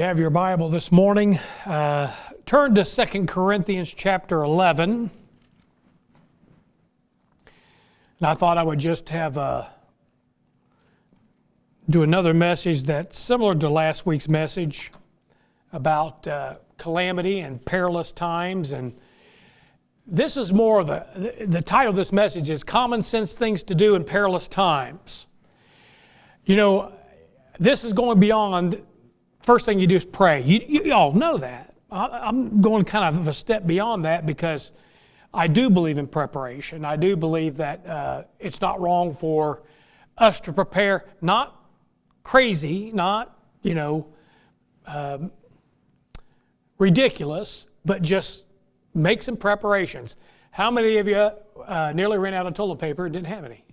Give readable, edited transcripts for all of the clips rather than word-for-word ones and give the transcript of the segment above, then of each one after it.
You have your Bible this morning. Turn to 2 Corinthians chapter 11. And I thought I would just do another message that's similar to last week's message about calamity and perilous times. And this is more of the title of this message is Common Sense Things to Do in Perilous Times. You know, this is going beyond. First thing you do is pray. You all know that. I'm going kind of a step beyond that because I do believe in preparation. I do believe that it's not wrong for us to prepare, not crazy, not, ridiculous, but just make some preparations. How many of you nearly ran out of toilet paper and didn't have any?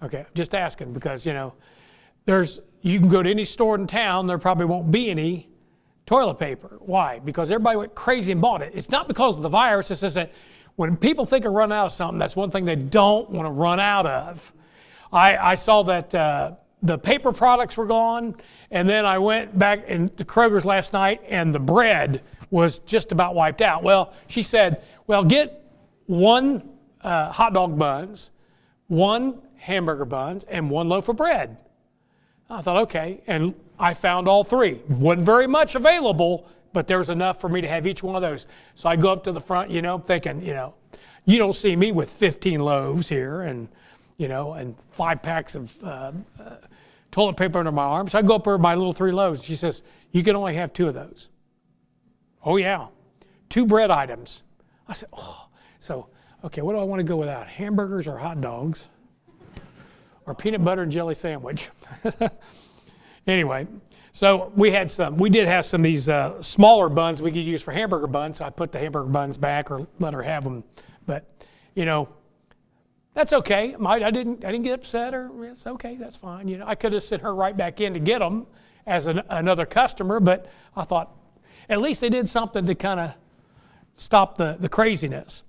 Okay, just asking because, you can go to any store in town, there probably won't be any toilet paper. Why? Because everybody went crazy and bought it. It's not because of the virus, it's just that when people think of running out of something, that's one thing they don't want to run out of. I saw that the paper products were gone, and then I went back into Kroger's last night, and the bread was just about wiped out. Well, she said, get one hot dog buns, one hamburger buns, and one loaf of bread. I thought, okay, and I found all three. Wasn't very much available, but there was enough for me to have each one of those. So I go up to the front, thinking, you don't see me with 15 loaves here and 5 packs of toilet paper under my arm. So I go up there with my little 3 loaves. She says, you can only have 2 of those. Oh, yeah. 2 bread items. I said, okay, what do I want to go without? Hamburgers or hot dogs? Or peanut butter and jelly sandwich. Anyway, so we did have some of these smaller buns we could use for hamburger buns. So I put the hamburger buns back or let her have them. But, that's okay. I didn't get upset or it's okay, that's fine. I could have sent her right back in to get them as another customer, but I thought at least they did something to kind of stop the craziness.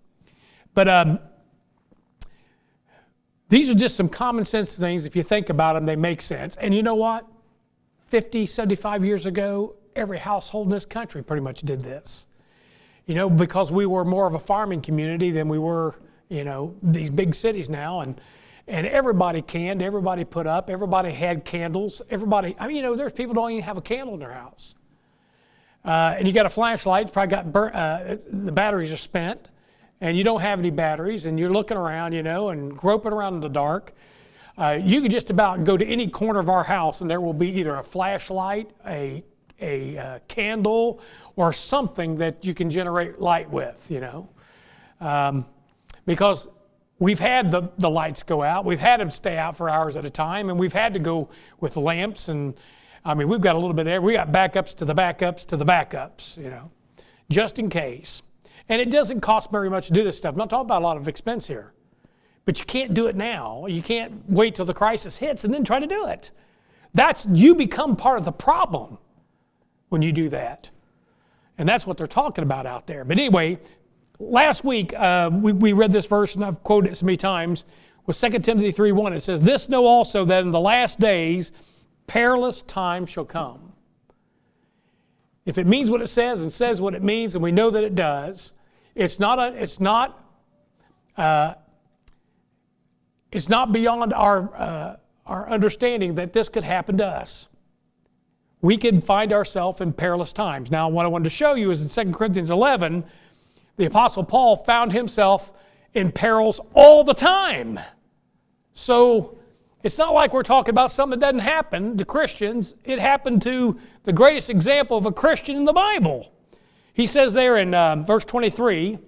But these are just some common sense things. If you think about them, they make sense. And you know what? 50, 75 years ago, every household in this country pretty much did this. Because we were more of a farming community than we were, these big cities now. And everybody canned, everybody put up, everybody had candles. There's people who don't even have a candle in their house. And you got a flashlight, probably got the batteries are spent. And you don't have any batteries, and you're looking around, and groping around in the dark. You can just about go to any corner of our house, and there will be either a flashlight, a candle, or something that you can generate light with, because we've had the lights go out. We've had them stay out for hours at a time, and we've had to go with lamps. And, we've got a little bit there. We got backups to the backups to the backups, just in case. And it doesn't cost very much to do this stuff. I'm not talking about a lot of expense here. But you can't do it now. You can't wait till the crisis hits and then try to do it. You become part of the problem when you do that. And that's what they're talking about out there. But anyway, last week we read this verse, and I've quoted it so many times, with 2 Timothy 3:1. It says, "This know also that in the last days perilous times shall come." If it means what it says and says what it means, and we know that it does, it's not beyond our understanding that this could happen to us. We could find ourselves in perilous times. Now, what I wanted to show you is in 2 Corinthians 11, the Apostle Paul found himself in perils all the time. So it's not like we're talking about something that doesn't happen to Christians. It happened to the greatest example of a Christian in the Bible. He says there in verse 23,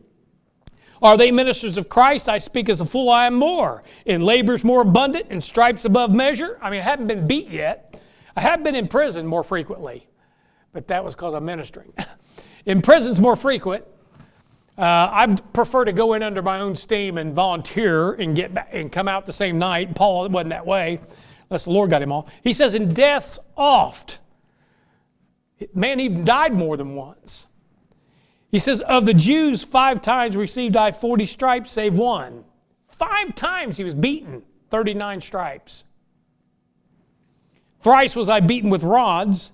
"Are they ministers of Christ? I speak as a fool, I am more. In labors more abundant, in stripes above measure." I haven't been beat yet. I have been in prison more frequently, but that was because I'm ministering. In prisons more frequent. I prefer to go in under my own steam and volunteer and get back and come out the same night. Paul wasn't that way, unless the Lord got him all. He says, "In deaths oft." Man even died more than once. He says, "Of the Jews 5 times received I 40 stripes, save one." 5 times he was beaten, 39 stripes. "Thrice was I beaten with rods.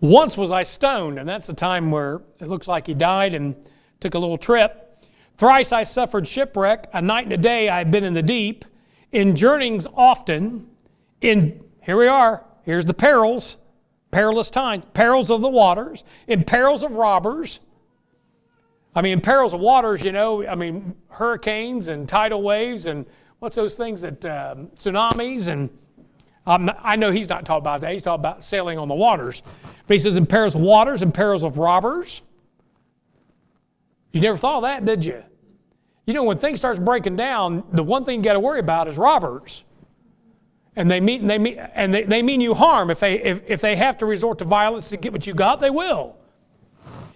Once was I stoned, and that's the time where it looks like he died and took a little trip. Thrice I suffered shipwreck. A night and a day I have been in the deep. In journeyings often. Here we are. Here's the perils. Perilous times. Perils of the waters. In perils of robbers. In perils of waters, hurricanes and tidal waves and what's those things that, tsunamis and, I know he's not talking about that. He's talking about sailing on the waters. But he says in perils of waters and perils of robbers. You never thought of that, did you? When things starts breaking down, the one thing you got to worry about is robbers. And they mean you harm. If they have to resort to violence to get what you got, they will.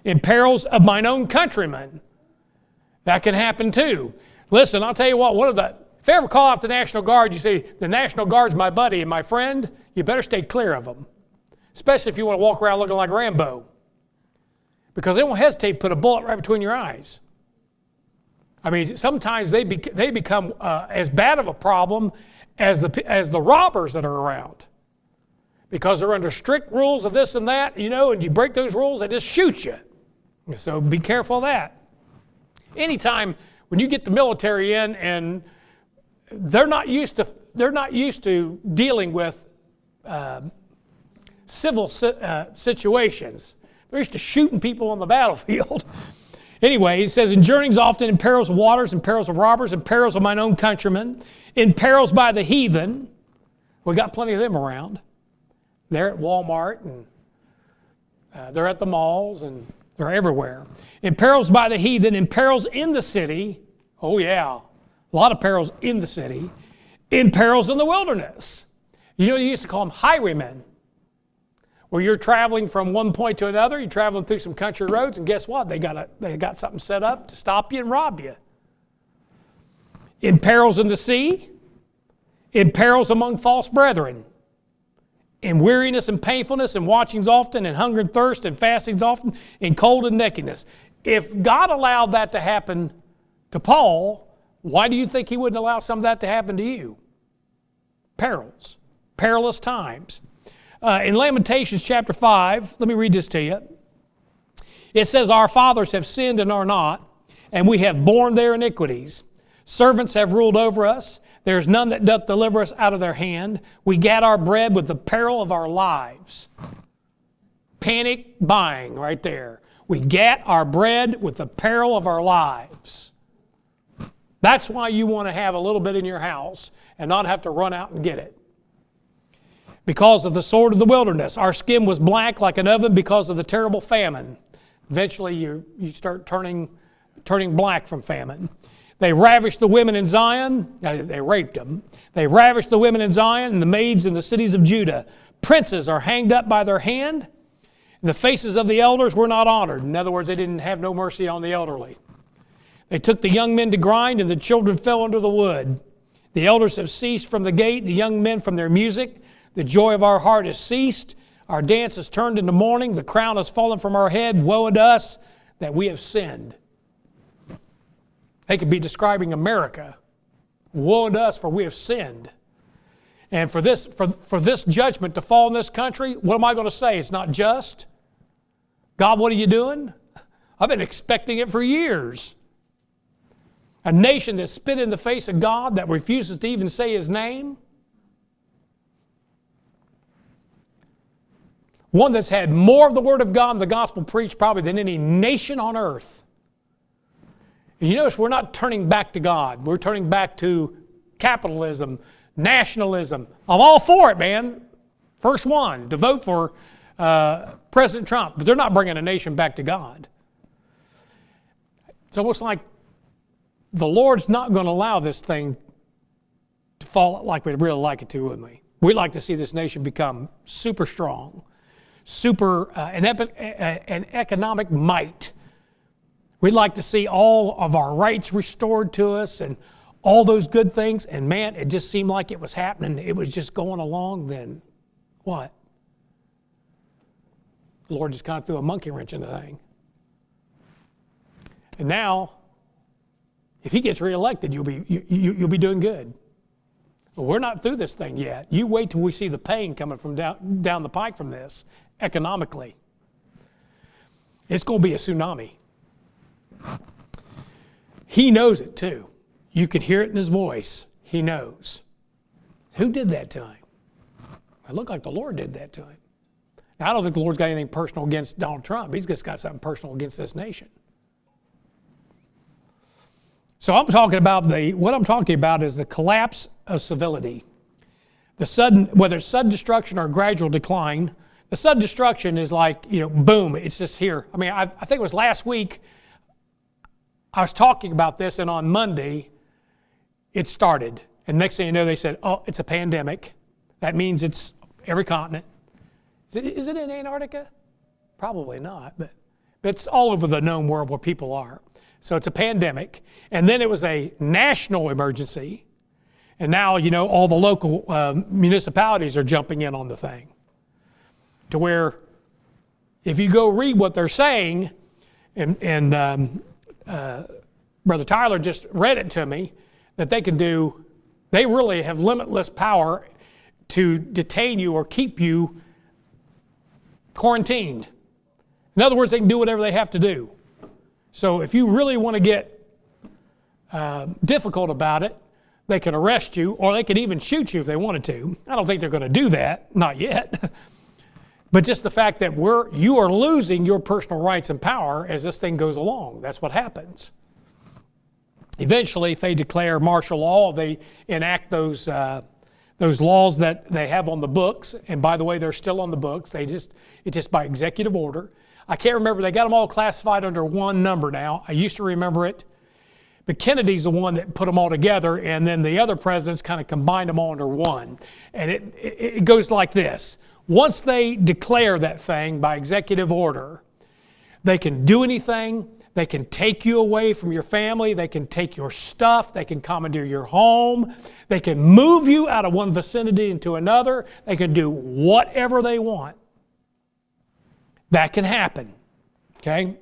In perils of mine own countrymen. That can happen too. Listen, I'll tell you what, if you ever call out the National Guard, you say, the National Guard's my buddy and my friend, you better stay clear of them. Especially if you want to walk around looking like Rambo. Because they won't hesitate to put a bullet right between your eyes. Sometimes they become as bad of a problem as the robbers that are around. Because they're under strict rules of this and that, and you break those rules, they just shoot you. So be careful of that. Anytime when you get the military in and they're not used to dealing with civil situations. They're used to shooting people on the battlefield. Anyway, he says, in journeyings often, in perils of waters, in perils of robbers, in perils of mine own countrymen, in perils by the heathen. We got plenty of them around. They're at Walmart, and they're at the malls, and they're everywhere. In perils by the heathen, in perils in the city. Oh yeah, a lot of perils in the city. In perils in the wilderness. You used to call them highwaymen. Where you're traveling from one point to another, you're traveling through some country roads, and guess what? They got something set up to stop you and rob you. In perils in the sea, in perils among false brethren, in weariness and painfulness, and watchings often, and hunger and thirst, and fastings often, in cold and nakedness. If God allowed that to happen to Paul, why do you think he wouldn't allow some of that to happen to you? Perils, perilous times. In Lamentations chapter 5, let me read this to you. It says, our fathers have sinned and are not, and we have borne their iniquities. Servants have ruled over us. There is none that doth deliver us out of their hand. We gat our bread with the peril of our lives. Panic buying right there. We gat our bread with the peril of our lives. That's why you want to have a little bit in your house and not have to run out and get it. Because of the sword of the wilderness. Our skin was black like an oven because of the terrible famine. Eventually you start turning black from famine. They ravished the women in Zion. They raped them. They ravished the women in Zion and the maids in the cities of Judah. Princes are hanged up by their hand. And the faces of the elders were not honored. In other words, they didn't have no mercy on the elderly. They took the young men to grind, and the children fell under the wood. The elders have ceased from the gate, the young men from their music. The joy of our heart has ceased. Our dance has turned into mourning. The crown has fallen from our head. Woe unto us that we have sinned. They could be describing America. Woe unto us for we have sinned. And for this judgment to fall in this country, what am I going to say? It's not just. God, what are you doing? I've been expecting it for years. A nation that spit in the face of God, that refuses to even say His name. One that's had more of the Word of God and the gospel preached probably than any nation on earth. And you notice we're not turning back to God. We're turning back to capitalism, nationalism. I'm all for it, man. First one to vote for President Trump. But they're not bringing a nation back to God. It's almost like the Lord's not going to allow this thing to fall like we'd really like it to, wouldn't we? We'd like to see this nation become super strong. An economic might. We'd like to see all of our rights restored to us and all those good things. And man, it just seemed like it was happening. It was just going along. Then what? The Lord just kind of threw a monkey wrench in the thing. And now, if He gets reelected, you'll be doing good. But we're not through this thing yet. You wait till we see the pain coming from down the pike from this. economically. It's going to be a tsunami. He knows it too. You can hear it in his voice. He knows. Who did that to him? It looked like the Lord did that to him. Now, I don't think the Lord's got anything personal against Donald Trump. He's just got something personal against this nation. So what I'm talking about is the collapse of civility. Whether it's sudden destruction or gradual decline, the sudden destruction is like, boom, it's just here. I mean, I think it was last week I was talking about this, and on Monday it started. And next thing you know, they said, oh, it's a pandemic. That means it's every continent. Is it in Antarctica? Probably not, but it's all over the known world where people are. So it's a pandemic. And then it was a national emergency. And now, all the local municipalities are jumping in on the thing. To where if you go read what they're saying, and Brother Tyler just read it to me, that they really have limitless power to detain you or keep you quarantined. In other words, they can do whatever they have to do. So if you really want to get difficult about it, they can arrest you, or they could even shoot you if they wanted to. I don't think they're going to do that, not yet. But just the fact that you are losing your personal rights and power as this thing goes along. That's what happens. Eventually, if they declare martial law, they enact those laws that they have on the books. And by the way, they're still on the books. It's just by executive order. I can't remember. They got them all classified under one number now. I used to remember it. But Kennedy's the one that put them all together, and then the other presidents kind of combined them all under one. And it goes like this. Once they declare that thing by executive order, they can do anything. They can take you away from your family. They can take your stuff. They can commandeer your home. They can move you out of one vicinity into another. They can do whatever they want. That can happen. Okay?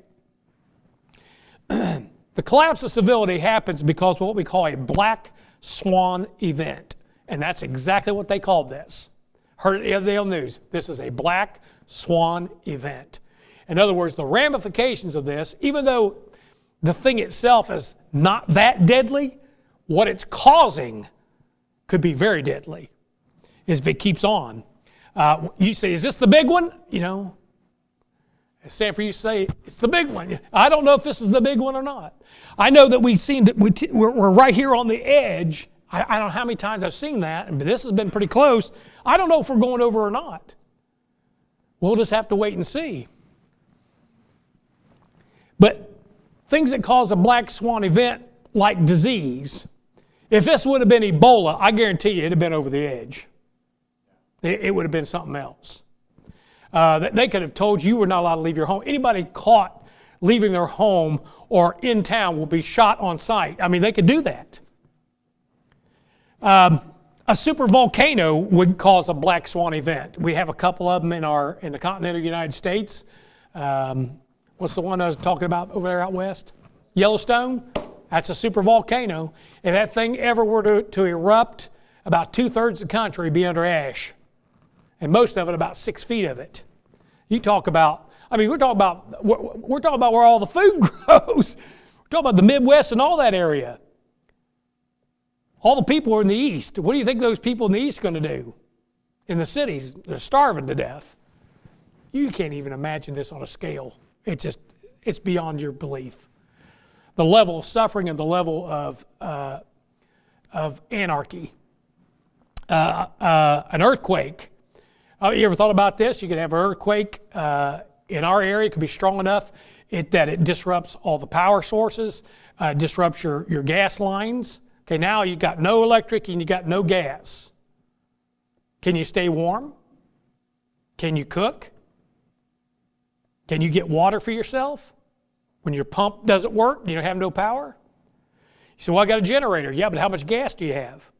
The collapse of civility happens because of what we call a black swan event. And that's exactly what they called this. Heard it the other day on the news. This is a black swan event. In other words, the ramifications of this, even though the thing itself is not that deadly, what it's causing could be very deadly if it keeps on. You say, is this the big one? It's sad for you to say, it's the big one. I don't know if this is the big one or not. I know that we're right here on the edge. I don't know how many times I've seen that, but this has been pretty close. I don't know if we're going over or not. We'll just have to wait and see. But things that cause a black swan event, like disease, if this would have been Ebola, I guarantee you it'd have been over the edge. It would have been something else. They could have told you were not allowed to leave your home. Anybody caught leaving their home or in town will be shot on sight. I mean, they could do that. A super volcano would cause a black swan event. We have a couple of them in the continental United States. What's the one I was talking about over there out west? Yellowstone. That's a super volcano. If that thing ever were to erupt, about 2/3 of the country would be under ash. And most of it, about 6 feet of it. We're talking about where all the food grows. We're talking about the Midwest and all that area. All the people are in the East. What do you think those people in the East are going to do? In the cities, they're starving to death. You can't even imagine this on a scale. It's beyond your belief. The level of suffering and the level of anarchy. An earthquake. You ever thought about this? You could have an earthquake in our area. It could be strong enough that it disrupts all the power sources, disrupts your gas lines. Okay, now you got no electric and you got no gas. Can you stay warm? Can you cook? Can you get water for yourself? When your pump doesn't work, you have no power? You say, well, I got a generator. Yeah, but how much gas do you have?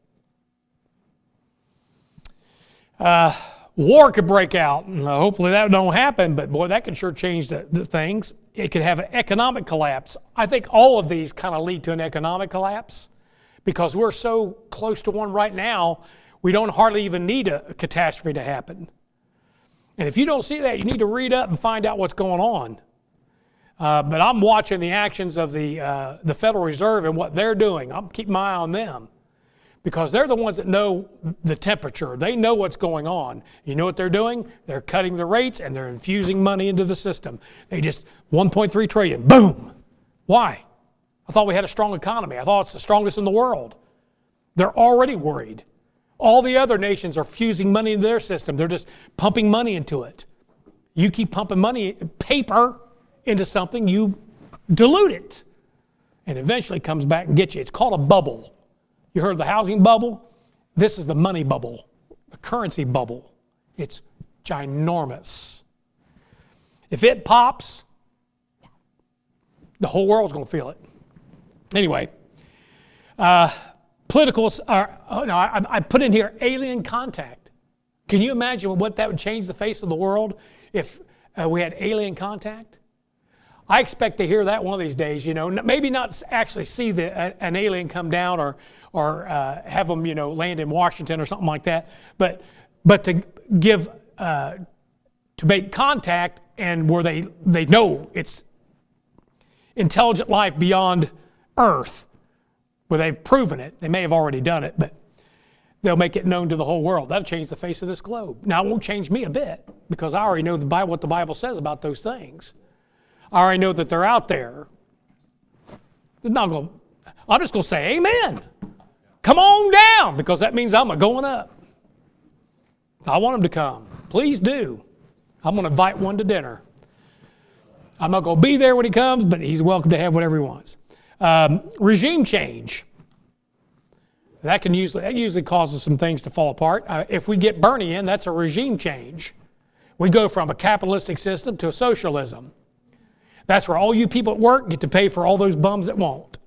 War could break out. Hopefully that don't happen, but boy, that could sure change the things. It could have an economic collapse. I think all of these kind of lead to an economic collapse because we're so close to one right now, we don't hardly even need a catastrophe to happen. And if you don't see that, you need to read up and find out what's going on. But I'm watching the actions of the Federal Reserve and what they're doing. I'm keeping my eye on them because they're the ones that know the temperature. They know what's going on. You know what they're doing? They're cutting the rates and they're infusing money into the system. They just 1.3 trillion, boom. Why? I thought we had a strong economy. I thought it's the strongest in the world. They're already worried. All the other nations are fusing money into their system. They're just pumping money into it. You keep pumping money, paper, into something, you dilute it. And eventually comes back and gets you. It's called a bubble. You heard of the housing bubble? This is the money bubble, the currency bubble. It's ginormous. If it pops, the whole world's going to feel it. Anyway, politicals are, I put in here alien contact. Can you imagine what that would change the face of the world if we had alien contact? I expect to hear that one of these days, maybe not actually see an alien come down or have them, land in Washington or something like that, but to give, to make contact and where they know it's intelligent life beyond Earth, where they've proven it. They may have already done it, but they'll make it known to the whole world. That'll change the face of this globe. Now, it won't change me a bit because I already know what the Bible says about those things. I already know that they're out there. I'm just going to say amen. Come on down, because that means I'm going up. I want them to come. Please do. I'm going to invite one to dinner. I'm not going to be there when he comes, but he's welcome to have whatever he wants. Regime change. That usually causes some things to fall apart. If we get Bernie in, that's a regime change. We go from a capitalistic system to a socialism. That's where all you people at work get to pay for all those bums that won't.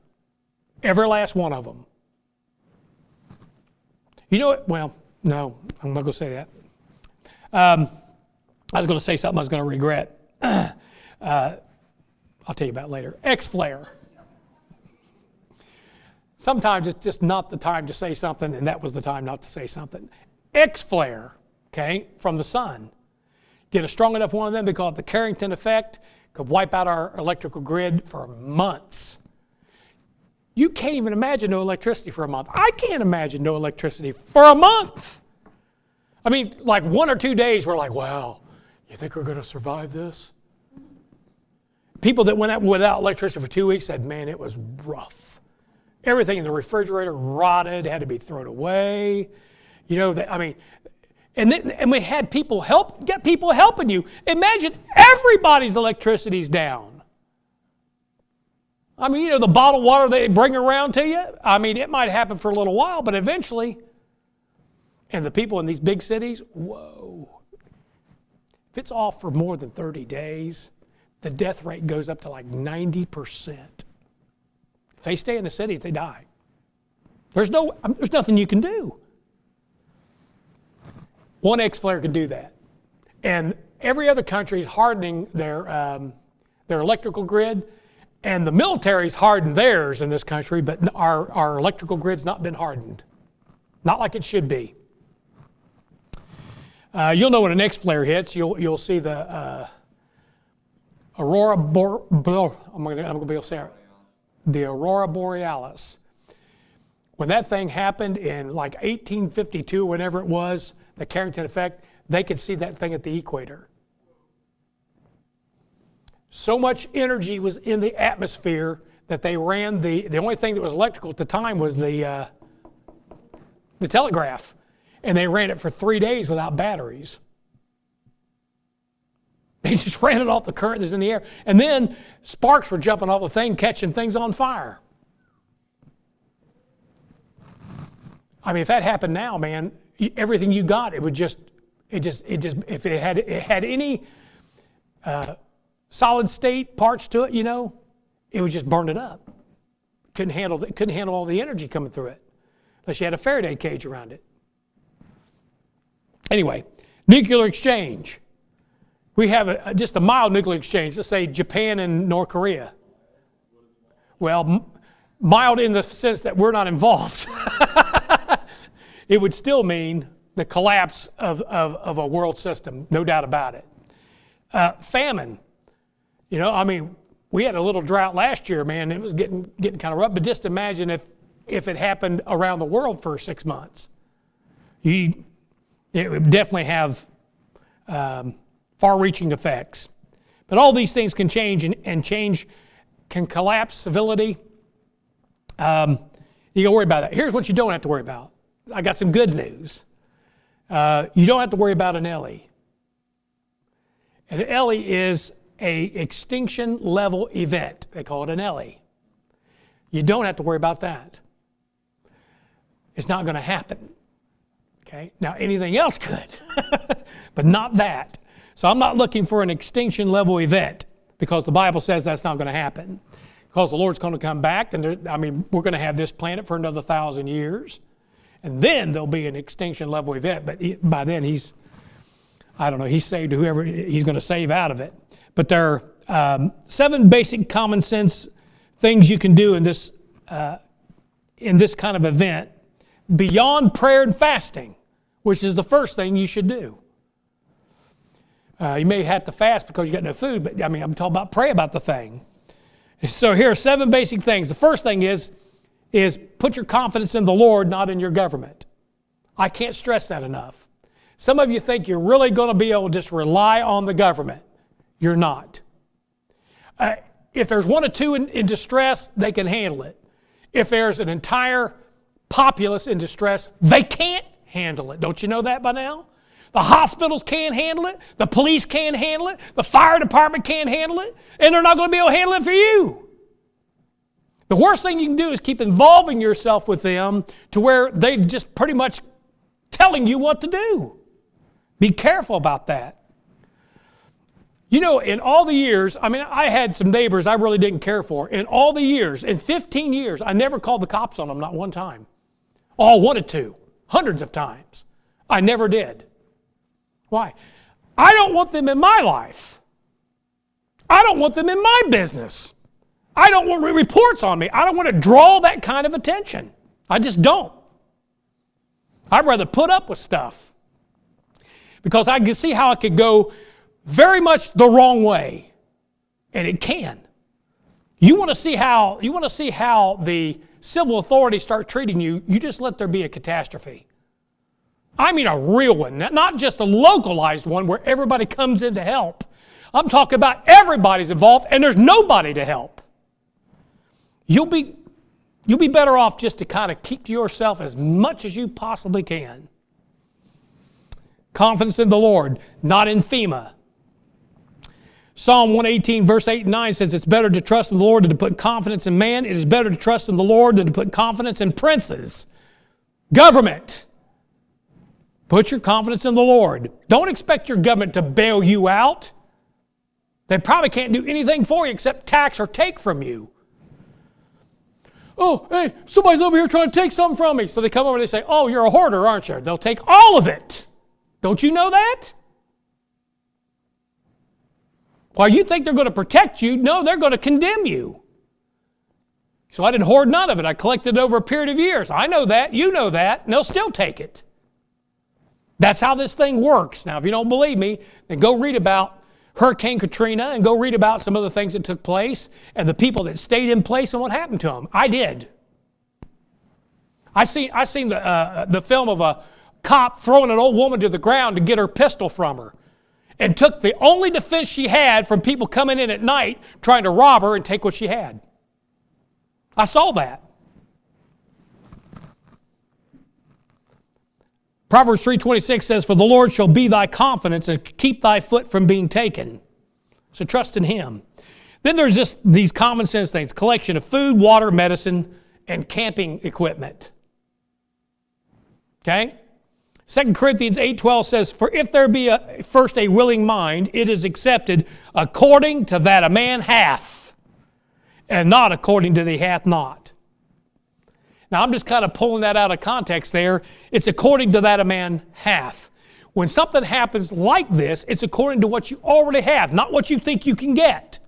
Every last one of them. You know what? Well, no, I'm not going to say that. I was going to say something I was going to regret. I'll tell you about it later. X-flare. Sometimes it's just not the time to say something, and that was the time not to say something. X-flare, okay, from the sun. Get a strong enough one of them, they call it the Carrington effect, could wipe out our electrical grid for months. You can't even imagine no electricity for a month. I can't imagine no electricity for a month. I mean, like 1 or 2 days, we're like, wow, you think we're going to survive this? People that went out without electricity for 2 weeks said, man, it was rough. Everything in the refrigerator rotted, had to be thrown away. And we had people get people helping you. Imagine everybody's electricity's down. I mean, the bottled water they bring around to you, I mean, it might happen for a little while, but eventually, and the people in these big cities, whoa. If it's off for more than 30 days, the death rate goes up to like 90%. If they stay in the cities, they die. There's nothing you can do. One X-flare can do that. And every other country is hardening their electrical grid, and the military's hardened theirs in this country, but our electrical grid's not been hardened. Not like it should be. You'll know when an X-flare hits, you'll see the Aurora the Aurora Borealis. When that thing happened in like 1852, whenever it was, the Carrington effect, they could see that thing at the equator. So much energy was in the atmosphere that they ran the only thing that was electrical at the time was the telegraph. And they ran it for 3 days without batteries. They just ran it off the current that's in the air. And then sparks were jumping off the thing, catching things on fire. I mean, if that happened now, man, everything you got, it would just, if it had any solid state parts to it, it would just burn it up. Couldn't handle all the energy coming through it, unless you had a Faraday cage around it. Anyway, nuclear exchange. We have just a mild nuclear exchange. Let's say Japan and North Korea. Well, mild in the sense that we're not involved. It would still mean the collapse of a world system, no doubt about it. Famine. You know, I mean, we had a little drought last year, man. It was getting kind of rough. But just imagine if it happened around the world for 6 months. It would definitely have far-reaching effects. But all these things can change, and change can collapse civility. You don't worry about that. Here's what you don't have to worry about. I got some good news. You don't have to worry about an Ellie. An Ellie is a extinction level event. They call it an Ellie. You don't have to worry about that. It's not going to happen. Okay? Now anything else could, but not that. So I'm not looking for an extinction level event, because the Bible says that's not going to happen. Because the Lord's going to come back, and we're going to have this planet for another 1,000 years, and then there'll be an extinction level event. But by then he's saved whoever he's going to save out of it. But there are 7 basic common sense things you can do in this kind of event beyond prayer and fasting, which is the first thing you should do. You may have to fast because you got no food, but I'm talking about pray about the thing. So here are 7 basic things. The first thing is put your confidence in the Lord, not in your government. I can't stress that enough. Some of you think you're really going to be able to just rely on the government. You're not. If there's 1 or 2 in distress, they can handle it. If there's an entire populace in distress, they can't handle it. Don't you know that by now? The hospitals can't handle it. The police can't handle it. The fire department can't handle it. And they're not going to be able to handle it for you. The worst thing you can do is keep involving yourself with them to where they're just pretty much telling you what to do. Be careful about that. You know, in all the years, I had some neighbors I really didn't care for. In all the years, in 15 years, I never called the cops on them, not one time. All wanted to, hundreds of times. I never did. Why? I don't want them in my life. I don't want them in my business. I don't want reports on me. I don't want to draw that kind of attention. I just don't. I'd rather put up with stuff, because I can see how it could go very much the wrong way, and it can. You want to see how the civil authorities start treating you, you just let there be a catastrophe. I mean a real one, not just a localized one where everybody comes in to help. I'm talking about everybody's involved and there's nobody to help. You'll be better off just to kind of keep to yourself as much as you possibly can. Confidence in the Lord, not in FEMA. Psalm 118, verse 8 and 9 says, it's better to trust in the Lord than to put confidence in man. It is better to trust in the Lord than to put confidence in princes. Government. Put your confidence in the Lord. Don't expect your government to bail you out. They probably can't do anything for you except tax or take from you. Oh, hey, somebody's over here trying to take something from me. So they come over and they say, oh, you're a hoarder, aren't you? They'll take all of it. Don't you know that? While you think they're going to protect you, no, they're going to condemn you. So I didn't hoard none of it. I collected it over a period of years. I know that. You know that. And they'll still take it. That's how this thing works. Now, if you don't believe me, then go read about Hurricane Katrina and go read about some of the things that took place and the people that stayed in place and what happened to them. I did. I seen the film of a cop throwing an old woman to the ground to get her pistol from her, and took the only defense she had from people coming in at night trying to rob her and take what she had. I saw that. Proverbs 3:26 says, for the Lord shall be thy confidence and keep thy foot from being taken. So trust in Him. Then there's just these common sense things. Collection of food, water, medicine, and camping equipment. Okay? 2 Corinthians 8:12 says, for if there be first a willing mind, it is accepted according to that a man hath, and not according to that he hath not. Now I'm just kind of pulling that out of context there. It's according to that a man hath. When something happens like this, it's according to what you already have, not what you think you can get.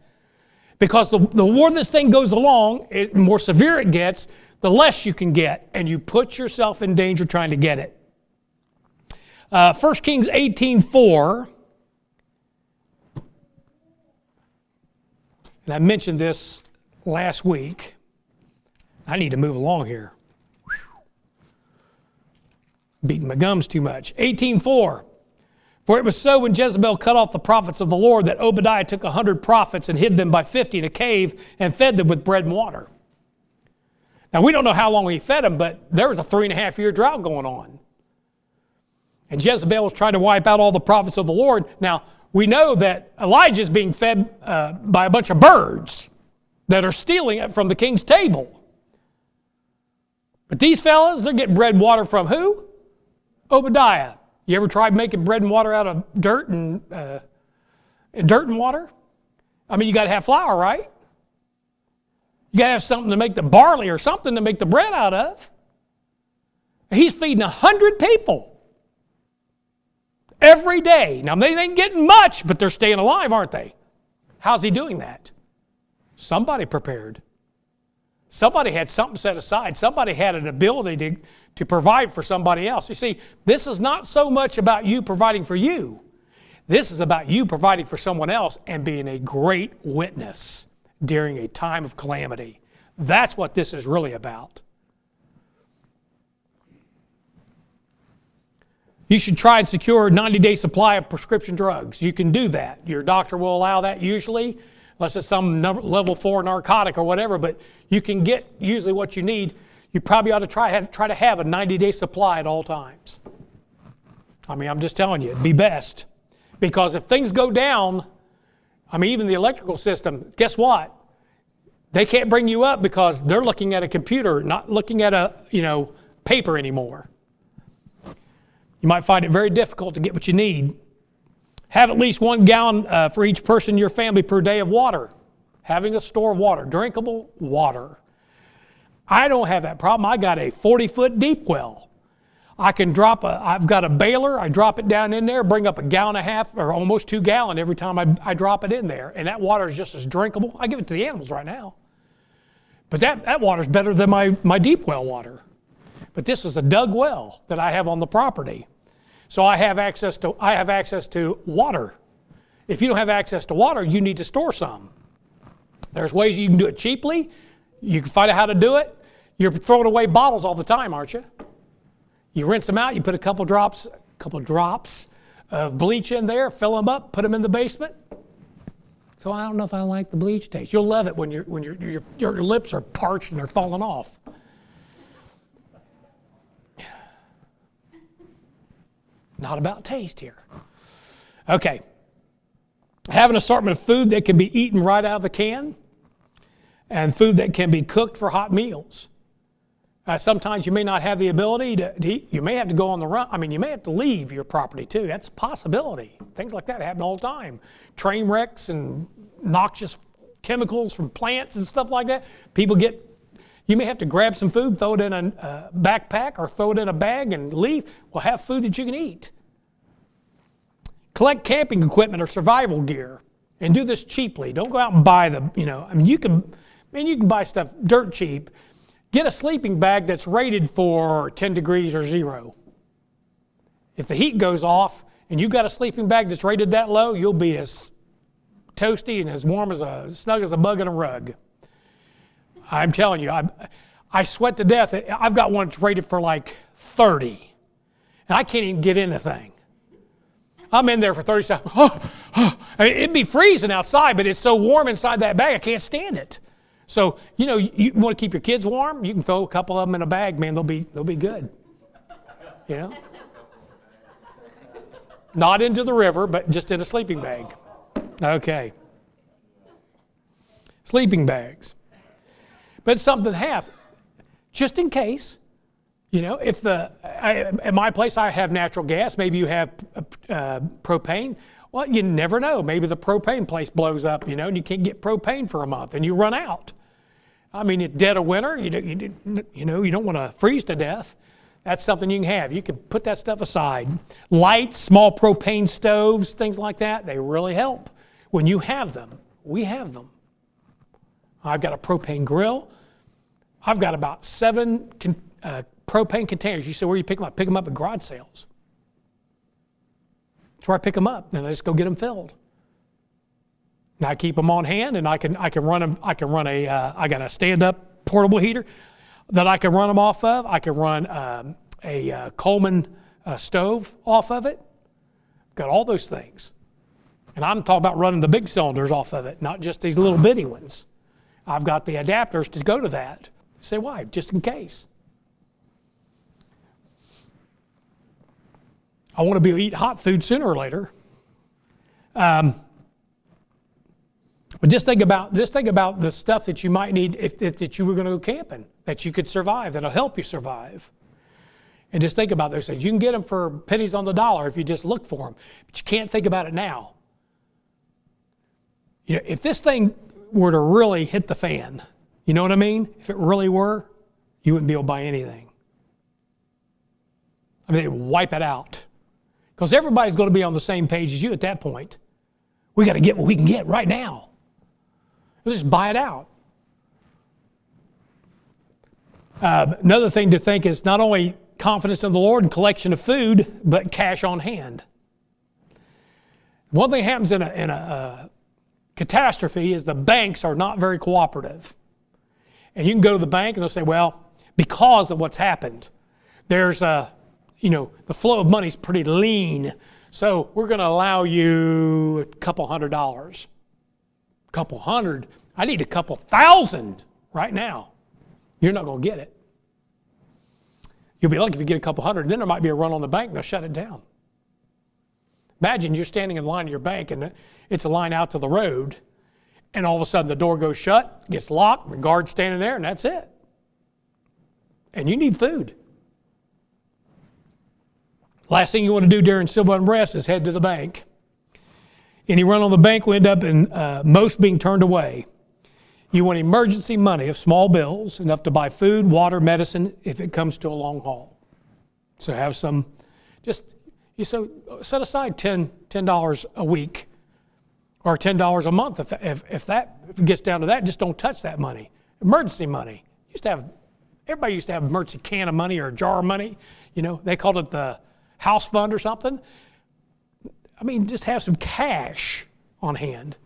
Because the more this thing goes along, the more severe it gets, the less you can get, and you put yourself in danger trying to get it. 1 Kings 18:4. And I mentioned this last week. I need to move along here. Beating my gums too much. 18:4. For it was so when Jezebel cut off the prophets of the Lord that Obadiah took 100 prophets and hid them by 50 in a cave and fed them with bread and water. Now we don't know how long he fed them, but there was a 3.5-year drought going on. And Jezebel was trying to wipe out all the prophets of the Lord. Now we know that Elijah is being fed by a bunch of birds that are stealing it from the king's table. But these fellas, they're getting bread and water from who? Obadiah. You ever tried making bread and water out of dirt and water? I mean, you got to have flour, right? You got to have something to make the barley or something to make the bread out of. He's feeding 100 people every day. Now, they ain't getting much, but they're staying alive, aren't they? How's he doing that? Somebody prepared. Somebody had something set aside. Somebody had an ability to provide for somebody else. You see, this is not so much about you providing for you. This is about you providing for someone else and being a great witness during a time of calamity. That's what this is really about. You should try and secure a 90-day supply of prescription drugs. You can do that. Your doctor will allow that usually, unless it's some level 4 narcotic or whatever, but you can get usually what you need. You probably ought to try to have a 90-day supply at all times. I mean, I'm just telling you, it'd be best. Because if things go down, I mean, even the electrical system, guess what? They can't bring you up because they're looking at a computer, not looking at paper anymore. You might find it very difficult to get what you need. Have at least 1 gallon for each person in your family per day of water. Having a store of water, drinkable water. I don't have that problem. I got a 40-foot deep well. I've got a baler, I drop it down in there, bring up 1.5 gallons or almost 2 gallons every time I drop it in there. And that water is just as drinkable. I give it to the animals right now. But that water is better than my deep well water. But this was a dug well that I have on the property. So I have access to water. If you don't have access to water, you need to store some. There's ways you can do it cheaply. You can find out how to do it. You're throwing away bottles all the time, aren't you? You rinse them out, you put a couple drops of bleach in there, fill them up, put them in the basement. So I don't know if I like the bleach taste. You'll love it when your lips are parched and they're falling off. Not about taste here. Okay. Have an assortment of food that can be eaten right out of the can and food that can be cooked for hot meals. Sometimes you may not have the ability to eat. You may have to go on the run. I mean, you may have to leave your property too. That's a possibility. Things like that happen all the time. Train wrecks and noxious chemicals from plants and stuff like that. You may have to grab some food, throw it in a backpack or throw it in a bag and leave. Well, have food that you can eat. Collect camping equipment or survival gear and do this cheaply. Don't go out and buy you can buy stuff dirt cheap. Get a sleeping bag that's rated for 10 degrees or 0. If the heat goes off and you've got a sleeping bag that's rated that low, you'll be as toasty and as warm snug as a bug in a rug. I'm telling you, I sweat to death. I've got one that's rated for like 30, and I can't even get in the thing. I'm in there for 30 seconds. It'd be freezing outside, but it's so warm inside that bag, I can't stand it. So, you want to keep your kids warm, you can throw a couple of them in a bag, man, they'll be good. Not into the river, but just in a sleeping bag. Okay. Sleeping bags. But it's something to have, just in case. At my place I have natural gas. Maybe you have propane. Well, you never know. Maybe the propane place blows up, and you can't get propane for a month, and you run out. I mean, it's dead of winter. You don't want to freeze to death. That's something you can have. You can put that stuff aside. Lights, small propane stoves, things like that, they really help. When you have them, we have them. I've got a propane grill. I've got about 7 propane containers. You say, where you pick them up? Pick them up at garage sales. That's where I pick them up, and I just go get them filled. And I keep them on hand, and I can run them. I got a stand-up portable heater that I can run them off of. I can run a Coleman stove off of it. Got all those things. And I'm talking about running the big cylinders off of it, not just these little bitty ones. I've got the adapters to go to that. You say, why? Just in case. I want to be able to eat hot food sooner or later. But just think about the stuff that you might need if you were going to go camping, that you could survive, that'll help you survive. And just think about those things. You can get them for pennies on the dollar if you just look for them, but you can't think about it now. You know, if this thing were to really hit the fan, you know what I mean? If it really were, you wouldn't be able to buy anything. I mean, it would wipe it out. Because everybody's going to be on the same page as you at that point. We got to get what we can get right now. Let's just buy it out. Another thing to think is not only confidence in the Lord and collection of food, but cash on hand. One thing happens in a catastrophe is the banks are not very cooperative. And you can go to the bank and they'll say, well, because of what's happened, there's the flow of money is pretty lean. So we're going to allow you a couple $100. Couple hundred? I need a couple thousand right now. You're not going to get it. You'll be lucky if you get a couple hundred. Then there might be a run on the bank and they'll shut it down. Imagine you're standing in line at your bank and it's a line out to the road, and all of a sudden the door goes shut, gets locked, the guard's standing there, and that's it. And you need food. Last thing you want to do during civil unrest is head to the bank. Any run on the bank will end up in most being turned away. You want emergency money of small bills, enough to buy food, water, medicine, if it comes to a long haul. So have some, set aside $10 a week or $10 a month. If it gets down to that, just don't touch that money. Emergency money. Everybody used to have an emergency can of money or a jar of money. You know, they called it the house fund or something. I mean, just have some cash on hand,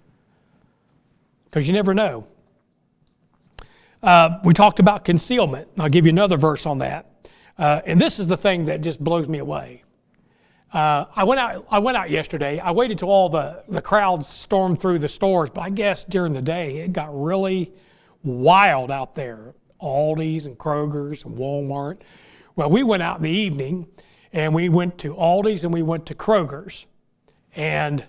because you never know. We talked about concealment. I'll give you another verse on that. And this is the thing that just blows me away. I went out yesterday. I waited till all the crowds stormed through the stores, but I guess during the day it got really wild out there. Aldi's and Kroger's and Walmart. Well, we went out in the evening, and we went to Aldi's and we went to Kroger's. And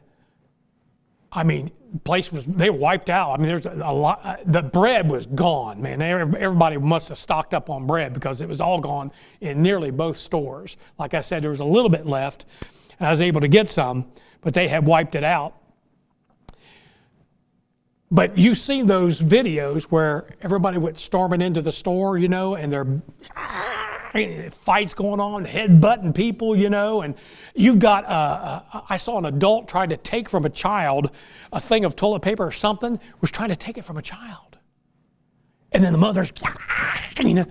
I mean, they were wiped out. I mean, there's a lot. The bread was gone, man. Everybody must have stocked up on bread because it was all gone in nearly both stores. Like I said, there was a little bit left, and I was able to get some, but they had wiped it out. But you've seen those videos where everybody went storming into the store, you know, and there are fights going on, headbutting people, you know, and you've got, I saw an adult try to take from a child a thing of toilet paper or something, was trying to take it from a child. And then the mother's, you know,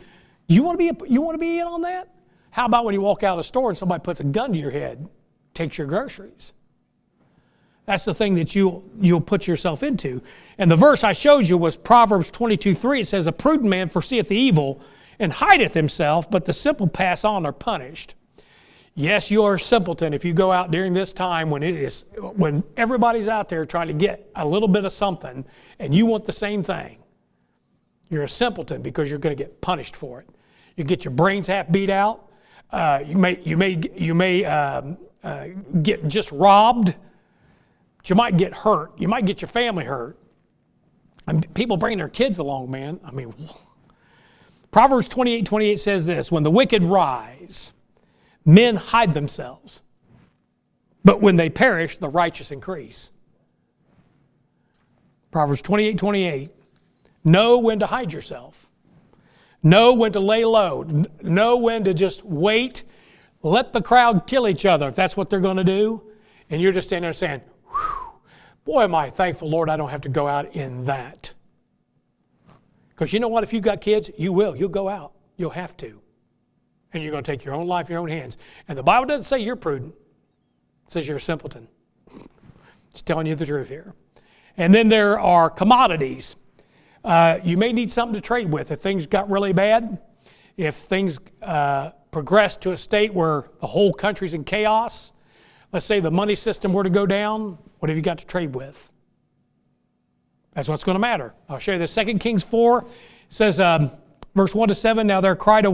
you want to be in on that? How about when you walk out of the store and somebody puts a gun to your head, takes your groceries? That's the thing that you'll put yourself into. And the verse I showed you was Proverbs 22:3. It says, a prudent man foreseeth the evil and hideth himself, but the simple pass on are punished. Yes, you are a simpleton if you go out during this time when everybody's out there trying to get a little bit of something and you want the same thing. You're a simpleton because you're going to get punished for it. You get your brains half beat out. You may get just robbed. But you might get hurt. You might get your family hurt. And people bring their kids along, man. I mean, Proverbs 28:28 says this, when the wicked rise, men hide themselves. But when they perish, the righteous increase. Proverbs 28:28. Know when to hide yourself. Know when to lay low. Know when to just wait. Let the crowd kill each other if that's what they're going to do. And you're just standing there saying, boy, am I thankful, Lord, I don't have to go out in that. Because you know what? If you've got kids, you will. You'll go out. You'll have to. And you're going to take your own life in your own hands. And the Bible doesn't say you're prudent. says you're a simpleton. Just telling you the truth here. And then there are commodities. You may need something to trade with if things got really bad, if things progress to a state where the whole country's in chaos. Let's say the money system were to go down. What have you got to trade with? That's what's going to matter. I'll show you this. 2 Kings 4 says, verse 1 to 7, now there cried a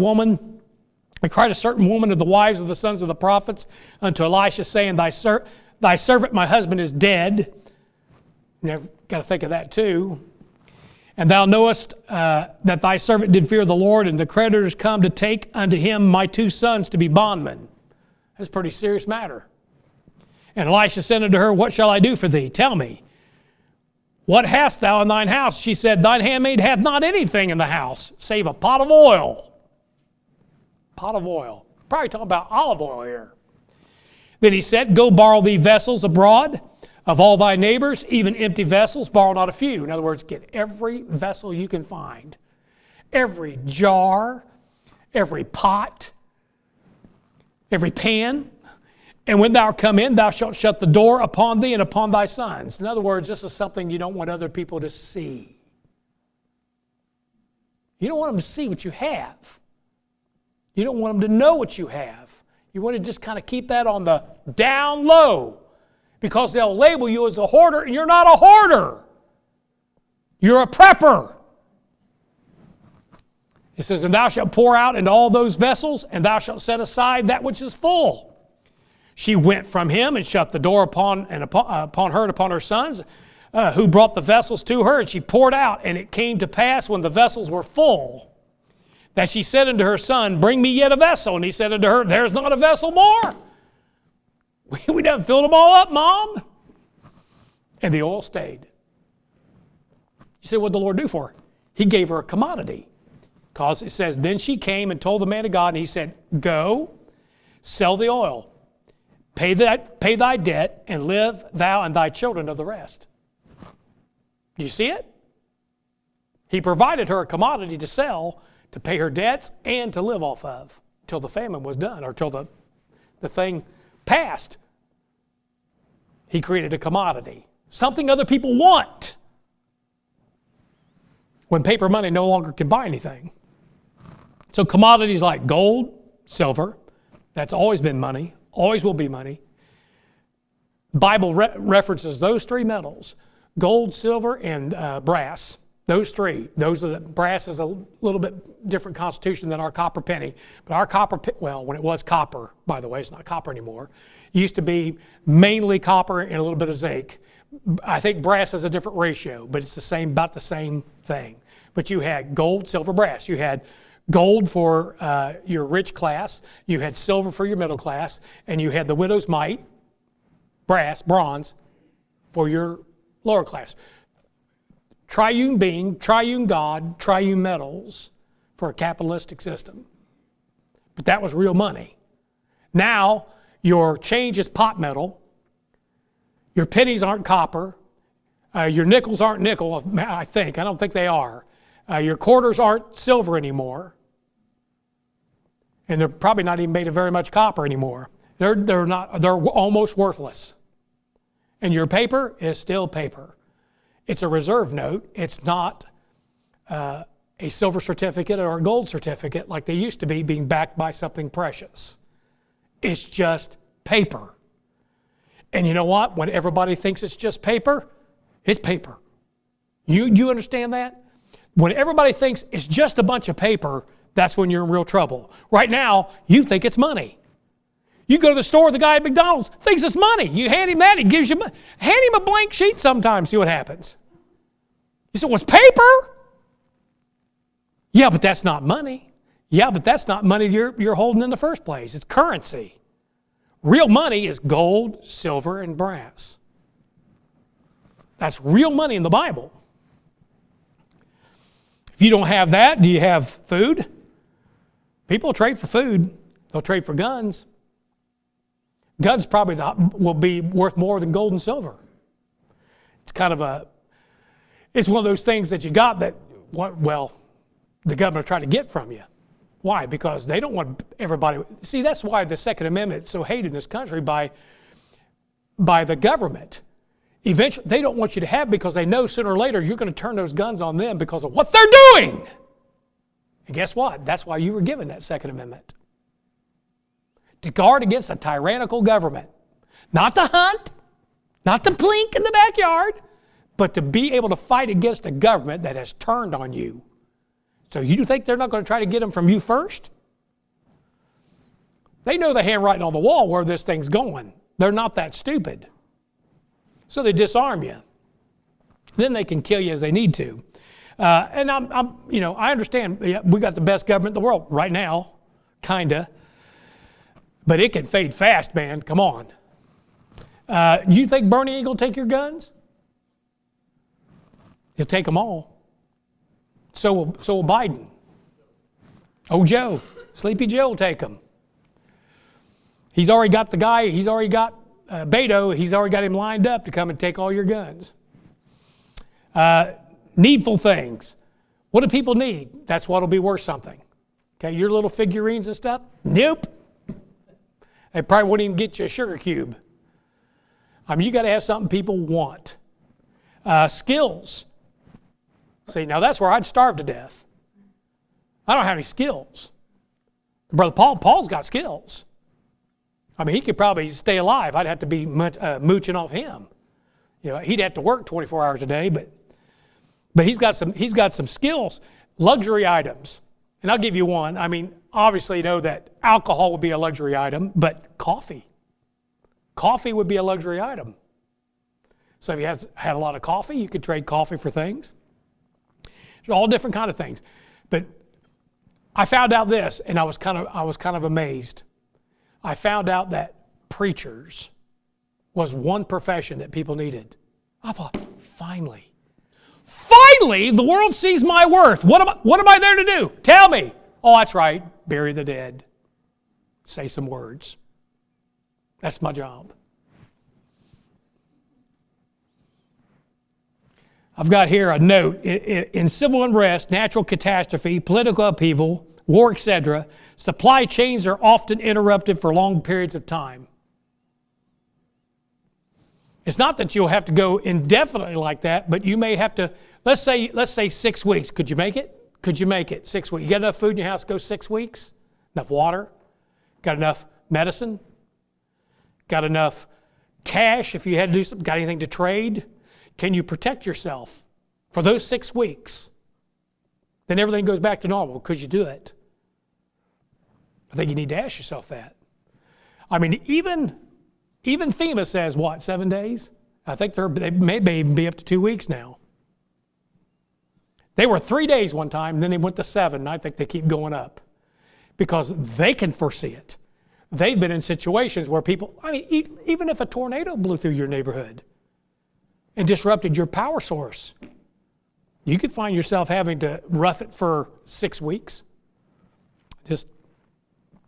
certain woman of the wives of the sons of the prophets unto Elisha, saying, Thy servant, my husband, is dead. You've got to think of that too. And thou knowest that thy servant did fear the Lord, and the creditors come to take unto him my 2 sons to be bondmen. That's a pretty serious matter. And Elisha said unto her, What shall I do for thee? Tell me. What hast thou in thine house? She said, Thine handmaid hath not anything in the house, save a pot of oil. Pot of oil. Probably talking about olive oil here. Then he said, Go borrow thee vessels abroad of all thy neighbors, even empty vessels, borrow not a few. In other words, get every vessel you can find. Every jar, every pot, every pan. And when thou come in, thou shalt shut the door upon thee and upon thy sons. In other words, this is something you don't want other people to see. You don't want them to see what you have. You don't want them to know what you have. You want to just kind of keep that on the down low, because they'll label you as a hoarder, and you're not a hoarder. You're a prepper. It says, And thou shalt pour out into all those vessels, and thou shalt set aside that which is full. She went from him and shut the door upon her and upon her sons, who brought the vessels to her, and she poured out. And it came to pass, when the vessels were full, that she said unto her son, Bring me yet a vessel. And he said unto her, There's not a vessel more. We done filled them all up, Mom. And the oil stayed. You say, what did the Lord do for her? He gave her a commodity. Because it says, Then she came and told the man of God, and he said, Go, sell the oil, pay thy debt, and live thou and thy children of the rest. Do you see it? He provided her a commodity to sell, to pay her debts, and to live off of, till the famine was done, or till the thing passed. He created a commodity, something other people want, when paper money no longer can buy anything. So commodities like gold, silver, that's always been money, always will be money. Bible references those 3 metals, gold, silver, and brass. Those 3. Brass is a little bit different constitution than our copper penny. But our copper, when it was copper, by the way, it's not copper anymore. It used to be mainly copper and a little bit of zinc. I think brass has a different ratio, but it's about the same thing. But you had gold, silver, brass. You had gold for your rich class. You had silver for your middle class. And you had the widow's mite, bronze, for your lower class. Triune being, triune God, triune metals for a capitalistic system. But that was real money. Now, your change is pot metal. Your pennies aren't copper. Your nickels aren't nickel, I think. I don't think they are. Your quarters aren't silver anymore. And they're probably not even made of very much copper anymore. They're almost worthless. And your paper is still paper. It's a reserve note. It's not a silver certificate or a gold certificate like they used to be, being backed by something precious. It's just paper. And you know what? When everybody thinks it's just paper, it's paper. You understand that? When everybody thinks it's just a bunch of paper, that's when you're in real trouble. Right now, you think it's money. You go to the store, the guy at McDonald's thinks it's money. You hand him that, he gives you money. Hand him a blank sheet sometime, see what happens. You say, well, it's paper? Yeah, but that's not money. Yeah, but that's not money you're holding in the first place. It's currency. Real money is gold, silver, and brass. That's real money in the Bible. If you don't have that, do you have food? People trade for food. They'll trade for guns. Guns probably will be worth more than gold and silver. It's kind of it's one of those things that you got that, well, the government tried to get from you. Why? Because they don't want everybody. See, that's why the Second Amendment is so hated in this country by by the government. Eventually, they don't want you to have it because they know sooner or later you're going to turn those guns on them because of what they're doing. And guess what? That's why you were given that Second Amendment. To guard against a tyrannical government. Not to hunt, not to plink in the backyard, but to be able to fight against a government that has turned on you. So you think they're not going to try to get them from you first? They know the handwriting on the wall where this thing's going. They're not that stupid. So they disarm you. Then they can kill you as they need to. And I understand we got the best government in the world right now, kinda. But it can fade fast, man. Come on. You think Bernie ain't gonna take your guns? He'll take them all. So will Biden. Oh, Joe, Sleepy Joe will take them. He's already got the guy. He's already got Beto. He's already got him lined up to come and take all your guns. Needful things. What do people need? That's what'll be worth something. Okay, your little figurines and stuff? Nope. They probably wouldn't even get you a sugar cube. I mean, you got to have something people want. Skills. See, now that's where I'd starve to death. I don't have any skills. Brother Paul's got skills. I mean, he could probably stay alive. I'd have to be mooching off him. You know, he'd have to work 24 hours a day, but he's got some skills. Luxury items. And I'll give you one. I mean, obviously you know that alcohol would be a luxury item, but coffee. Coffee would be a luxury item. So if you had a lot of coffee, you could trade coffee for things. There's all different kind of things. But I found out this, and I was kind of amazed. I found out that preachers was one profession that people needed. I thought, finally, the world sees my worth. What am I there to do? Tell me. Oh, that's right. Bury the dead. Say some words. That's my job. I've got here a note. In civil unrest, natural catastrophe, political upheaval, war, etc., supply chains are often interrupted for long periods of time. It's not that you'll have to go indefinitely like that, but you may have to, let's say 6 weeks. Could you make it? Could you make it 6 weeks? You got enough food in your house to go 6 weeks? Enough water? Got enough medicine? Got enough cash if you had to do something? Got anything to trade? Can you protect yourself for those 6 weeks? Then everything goes back to normal. Could you do it? I think you need to ask yourself that. I mean, even FEMA says, what, 7 days? I think they may even be up to 2 weeks now. They were 3 days one time, and then they went to 7, and I think they keep going up because they can foresee it. They've been in situations where people, I mean, even if a tornado blew through your neighborhood and disrupted your power source, you could find yourself having to rough it for 6 weeks. Just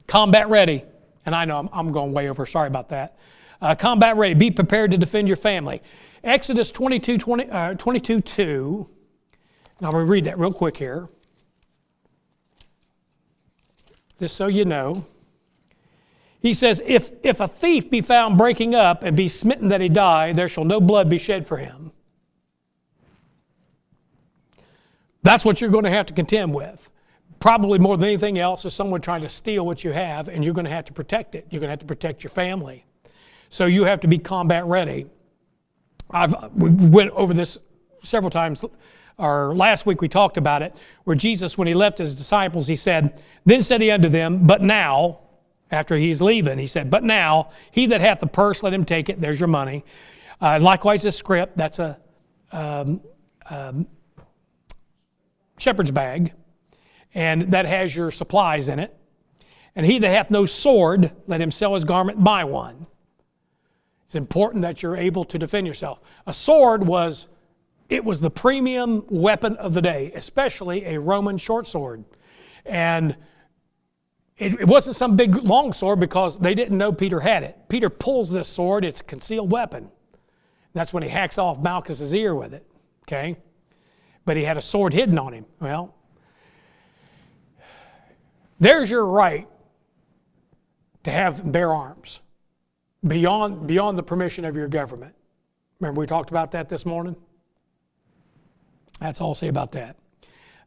combat ready. And I know I'm going way over. Sorry about that. Combat ready. Be prepared to defend your family. Exodus 22:2. And I'm going to read that real quick here. Just so you know. He says, if a thief be found breaking up and be smitten that he die, there shall no blood be shed for him. That's what you're going to have to contend with. Probably more than anything else is someone trying to steal what you have, and you're going to have to protect it. You're going to have to protect your family. So you have to be combat ready. We went over this several times. Or last week we talked about it, where Jesus, when he left his disciples, he said, then said he unto them, but now, after he's leaving, he said, but now, he that hath the purse, let him take it. There's your money. Likewise, this scrip, that's a shepherd's bag, and that has your supplies in it. And he that hath no sword, let him sell his garment and buy one. It's important that you're able to defend yourself. A sword was the premium weapon of the day, especially a Roman short sword. And it wasn't some big long sword because they didn't know Peter had it. Peter pulls this sword, it's a concealed weapon. That's when he hacks off Malchus's ear with it, okay? But he had a sword hidden on him. Well, there's your right to have and bear arms. beyond the permission of your government. Remember we talked about that this morning? That's all I'll say about that.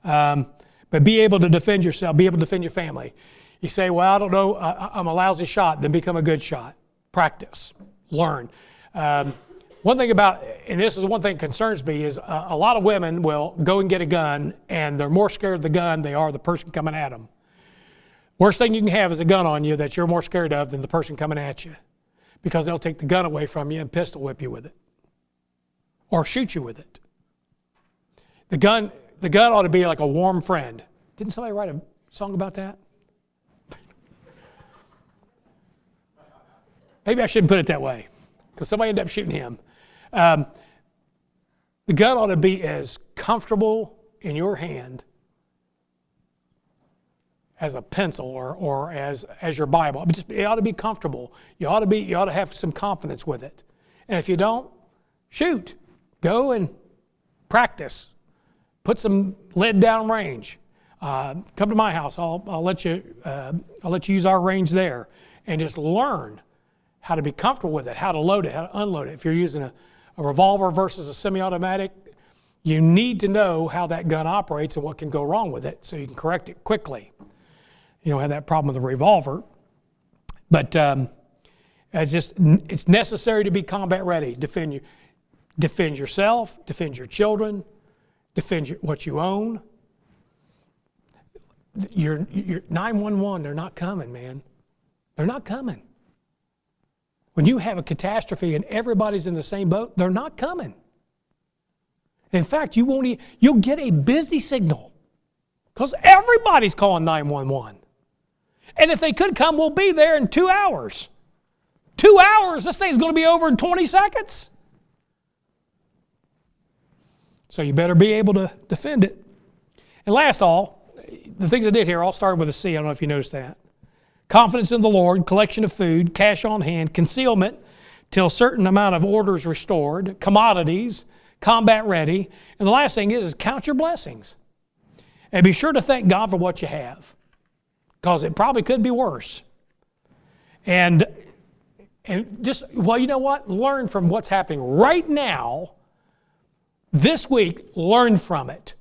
But be able to defend yourself, be able to defend your family. You say, well, I don't know, I'm a lousy shot, then become a good shot. Practice, learn. One thing about, and this is one thing that concerns me, is a lot of women will go and get a gun, and they're more scared of the gun than they are the person coming at them. Worst thing you can have is a gun on you that you're more scared of than the person coming at you, because they'll take the gun away from you and pistol whip you with it, or shoot you with it. The gun ought to be like a warm friend. Didn't somebody write a song about that? Maybe I shouldn't put it that way, because somebody ended up shooting him. The gun ought to be as comfortable in your hand as a pencil or as your Bible. It ought to be comfortable. You ought to have some confidence with it. And if you don't, shoot. Go and practice. Put some lead down range. Come to my house. I'll let you use our range there, and just learn how to be comfortable with it, how to load it, how to unload it. If you're using a revolver versus a semi-automatic, you need to know how that gun operates and what can go wrong with it so you can correct it quickly. You don't have that problem with a revolver. But it's necessary to be combat ready. Defend yourself, defend your children, defend what you own. Your 911, they're not coming, man. They're not coming. When you have a catastrophe and everybody's in the same boat, they're not coming. In fact, you'll get a busy signal because everybody's calling 911. And if they could come, we'll be there in 2 hours. 2 hours? This thing's going to be over in 20 seconds. So you better be able to defend it. And last all, the things I did here all started with a C. I don't know if you noticed that. Confidence in the Lord, collection of food, cash on hand, concealment till a certain amount of order is restored, commodities, combat ready. And the last thing is count your blessings. And be sure to thank God for what you have, because it probably could be worse. And just, well, you know what? Learn from what's happening right now. This week, learn from it.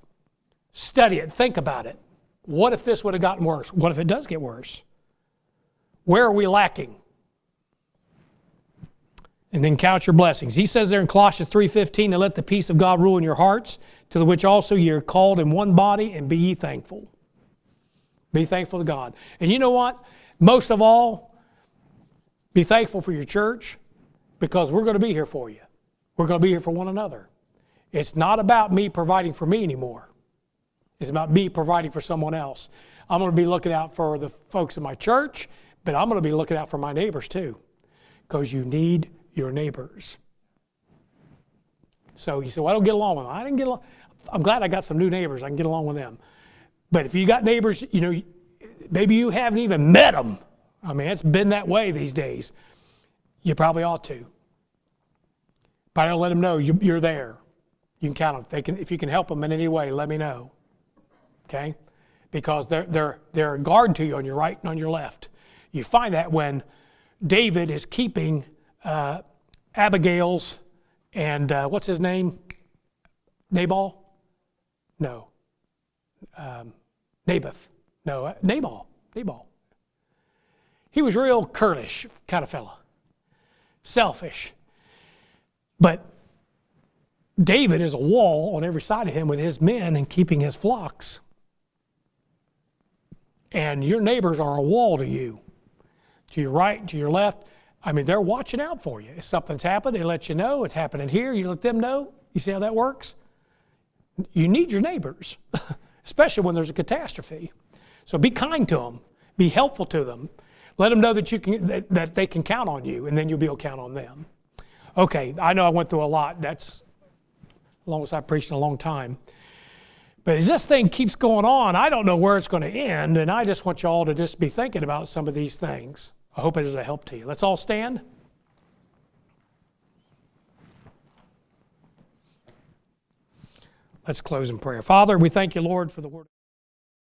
Study it. Think about it. What if this would have gotten worse? What if it does get worse? Where are we lacking? And then count your blessings. He says there in Colossians 3:15, and let the peace of God rule in your hearts, to the which also ye are called in one body, and be ye thankful. Be thankful to God. And you know what? Most of all, be thankful for your church, because we're going to be here for you. We're going to be here for one another. It's not about me providing for me anymore. It's about me providing for someone else. I'm going to be looking out for the folks in my church, but I'm going to be looking out for my neighbors too, because you need your neighbors. So you say, well, I don't get along with them. I didn't get along. I'm glad I got some new neighbors. I can get along with them. But if you got neighbors, maybe you haven't even met them. I mean, it's been that way these days. You probably ought to. But I'll let them know you're there. You can count them. If you can help them in any way, let me know. Okay? Because they're a guard to you on your right and on your left. You find that when David is keeping Abigail's and what's his name? Nabal? No. Naboth. No, Nabal. He was real curlish kind of fella. Selfish. But David is a wall on every side of him with his men and keeping his flocks. And your neighbors are a wall to you. To your right and to your left. I mean, they're watching out for you. If something's happened, they let you know. It's happening here. You let them know. You see how that works? You need your neighbors, especially when there's a catastrophe. So be kind to them. Be helpful to them. Let them know that they can count on you, and then you'll be able to count on them. Okay, I know I went through a lot. That's the longest I've preached in a long time. But as this thing keeps going on, I don't know where it's going to end, and I just want you all to just be thinking about some of these things. I hope it is a help to you. Let's all stand. Let's close in prayer. Father, we thank you, Lord, for the word.